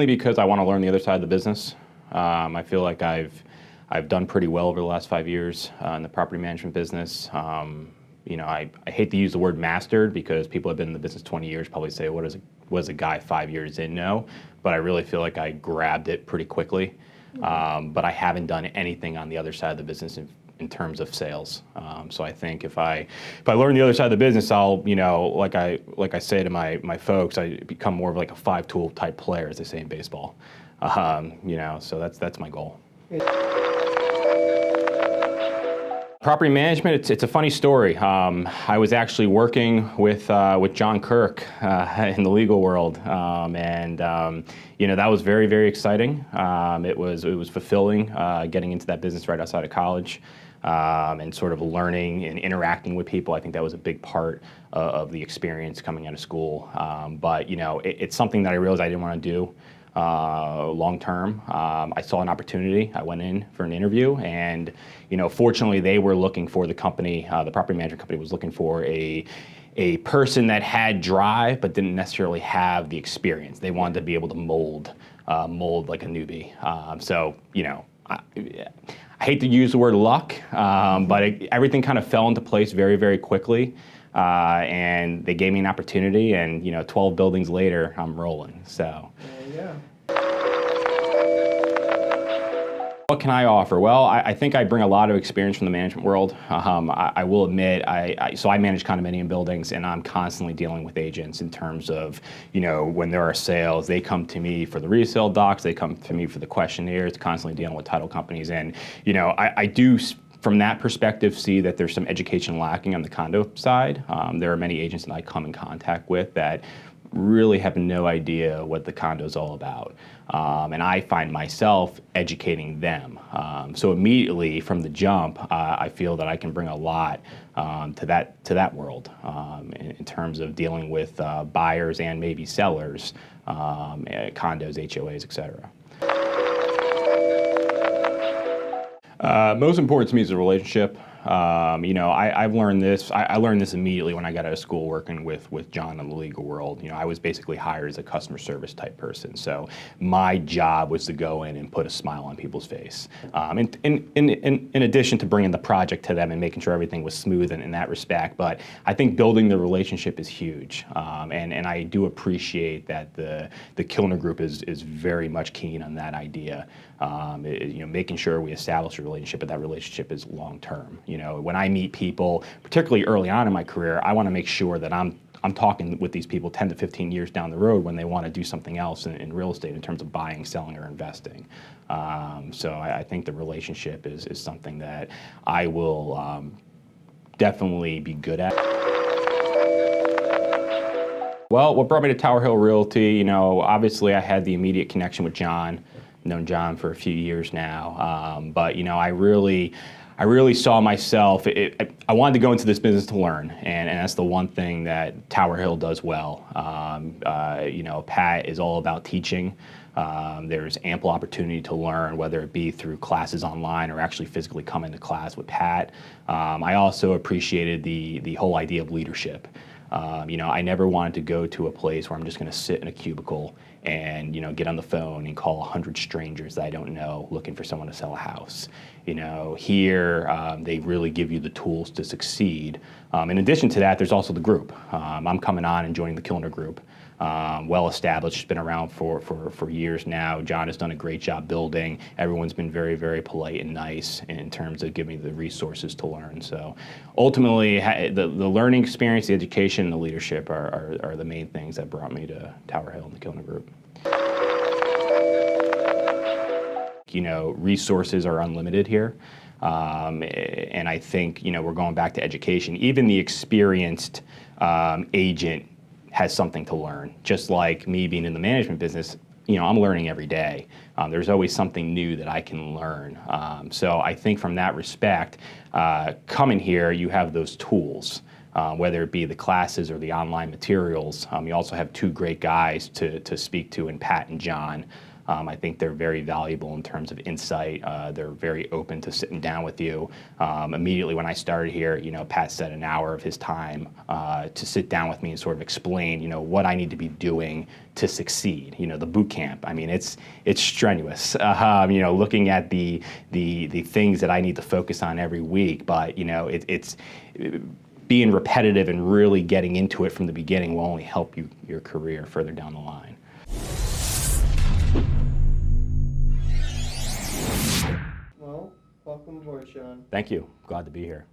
mainly because I want to learn the other side of the business. I feel like I've done pretty well over the last 5 years in the property management business. I hate to use the word mastered because people have been in the business 20 years probably say, what does a guy 5 years in know? But I really feel like I grabbed it pretty quickly. But I haven't done anything on the other side of the business in terms of sales. So I think if I learn the other side of the business, I'll, like I say to my folks, I become more of like a 5-tool type player, as they say in baseball. So that's my goal. Property management, it's a funny story. I was actually working with John Kirk in the legal world, that was very, very exciting. It was fulfilling getting into that business right outside of college and sort of learning and interacting with people. I think that was a big part of the experience coming out of school. But it's something that I realized I didn't want to do. Long term. I saw an opportunity. I went in for an interview, and fortunately, they were looking for the company. The property management company was looking for a person that had drive, but didn't necessarily have the experience. They wanted to be able to mold like a newbie. I hate to use the word luck, but everything kind of fell into place very, very quickly. And they gave me an opportunity, and 12 buildings later, I'm rolling. So, yeah. What can I offer? Well, I think I bring a lot of experience from the management world. I will admit, so I manage condominium buildings, and I'm constantly dealing with agents in terms of, when there are sales, they come to me for the resale docs, they come to me for the questionnaires, constantly dealing with title companies, and I do. From that perspective, see that there's some education lacking on the condo side. There are many agents that I come in contact with that really have no idea what the condo is all about. And I find myself educating them. So immediately from the jump, I feel that I can bring a lot to that world in terms of dealing with buyers and maybe sellers, condos, HOAs, et cetera. Most important to me is the relationship. I've learned this. I learned this immediately when I got out of school working with John in the legal world. I was basically hired as a customer service type person. So my job was to go in and put a smile on people's face. In addition to bringing the project to them and making sure everything was smooth in that respect. But I think building the relationship is huge. And I do appreciate that the Kilner Group is very much keen on that idea. Making sure we establish a relationship, but that relationship is long term. When I meet people, particularly early on in my career, I want to make sure that I'm talking with these people 10 to 15 years down the road when they want to do something else in real estate in terms of buying, selling, or investing. So I think the relationship is something that I will definitely be good at. Well, what brought me to Tower Hill Realty, obviously I had the immediate connection with John. Known John for a few years now, but I really saw myself. I wanted to go into this business to learn, and that's the one thing that Tower Hill does well. Pat is all about teaching. There's ample opportunity to learn, whether it be through classes online or actually physically coming to class with Pat. I also appreciated the whole idea of leadership. I never wanted to go to a place where I'm just going to sit in a cubicle and get on the phone and call 100 strangers that I don't know looking for someone to sell a house. Here they really give you the tools to succeed. In addition to that, there's also the group. I'm coming on and joining the Kilner Group. Well established, been around for years now. John has done a great job building. Everyone's been very, very polite and nice in terms of giving me the resources to learn. So ultimately, the learning experience, the education, and the leadership are the main things that brought me to Tower Hill and the Kilner Group. Resources are unlimited here. And I think, we're going back to education. Even the experienced agent has something to learn. Just like me being in the management business, I'm learning every day. There's always something new that I can learn. So I think from that respect, coming here, you have those tools, whether it be the classes or the online materials. You also have two great guys to speak to in Pat and John. I think they're very valuable in terms of insight. They're very open to sitting down with you. Immediately when I started here, Pat set an hour of his time to sit down with me and sort of explain, what I need to be doing to succeed. The boot camp. I mean, it's strenuous. Looking at the things that I need to focus on every week, but it's being repetitive and really getting into it from the beginning will only help your career further down the line. Well, welcome aboard, Sean. Thank you. Glad to be here.